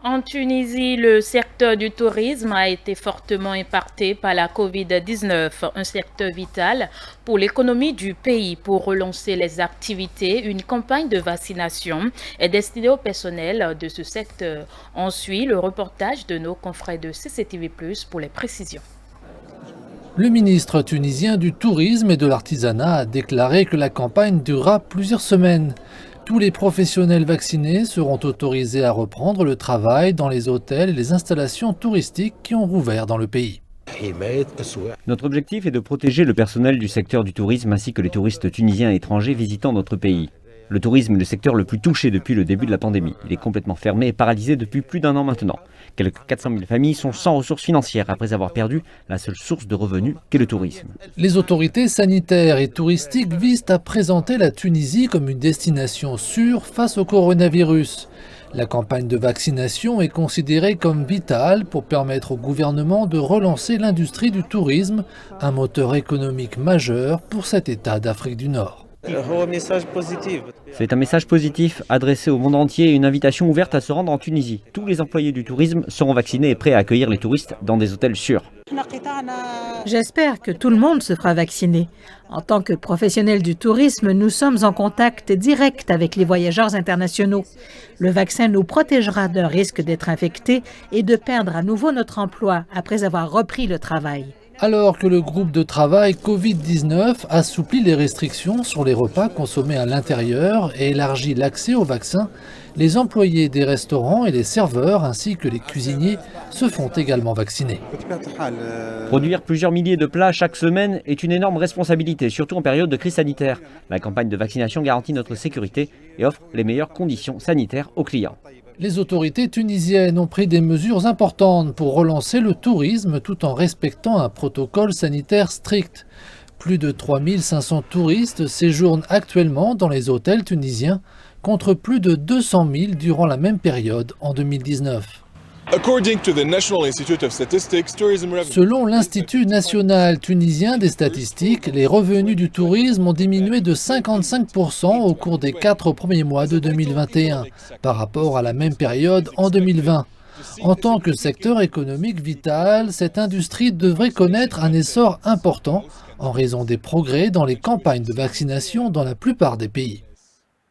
En Tunisie, le secteur du tourisme a été fortement impacté par la COVID-19, un secteur vital pour l'économie du pays. Pour relancer les activités, une campagne de vaccination est destinée au personnel de ce secteur. On suit le reportage de nos confrères de CCTV+, pour les précisions. Le ministre tunisien du Tourisme et de l'Artisanat a déclaré que la campagne durera plusieurs semaines. Tous les professionnels vaccinés seront autorisés à reprendre le travail dans les hôtels et les installations touristiques qui ont rouvert dans le pays. Notre objectif est de protéger le personnel du secteur du tourisme ainsi que les touristes tunisiens et étrangers visitant notre pays. Le tourisme est le secteur le plus touché depuis le début de la pandémie. Il est complètement fermé et paralysé depuis plus d'un an maintenant. Quelques 400 000 familles sont sans ressources financières après avoir perdu la seule source de revenus qu'est le tourisme. Les autorités sanitaires et touristiques visent à présenter la Tunisie comme une destination sûre face au coronavirus. La campagne de vaccination est considérée comme vitale pour permettre au gouvernement de relancer l'industrie du tourisme, un moteur économique majeur pour cet État d'Afrique du Nord. C'est un message positif adressé au monde entier et une invitation ouverte à se rendre en Tunisie. Tous les employés du tourisme seront vaccinés et prêts à accueillir les touristes dans des hôtels sûrs. J'espère que tout le monde se fera vacciner. En tant que professionnels du tourisme, nous sommes en contact direct avec les voyageurs internationaux. Le vaccin nous protégera d'un risque d'être infectés et de perdre à nouveau notre emploi après avoir repris le travail. Alors que le groupe de travail Covid-19 assouplit les restrictions sur les repas consommés à l'intérieur et élargit l'accès au vaccin, les employés des restaurants et les serveurs ainsi que les cuisiniers se font également vacciner. Produire plusieurs milliers de plats chaque semaine est une énorme responsabilité, surtout en période de crise sanitaire. La campagne de vaccination garantit notre sécurité et offre les meilleures conditions sanitaires aux clients. Les autorités tunisiennes ont pris des mesures importantes pour relancer le tourisme tout en respectant un protocole sanitaire strict. Plus de 3500 touristes séjournent actuellement dans les hôtels tunisiens, contre plus de 200 000 durant la même période en 2019. Selon l'Institut national tunisien des statistiques, les revenus du tourisme ont diminué de 55% au cours des 4 premiers mois de 2021 par rapport à la même période en 2020. En tant que secteur économique vital, cette industrie devrait connaître un essor important en raison des progrès dans les campagnes de vaccination dans la plupart des pays.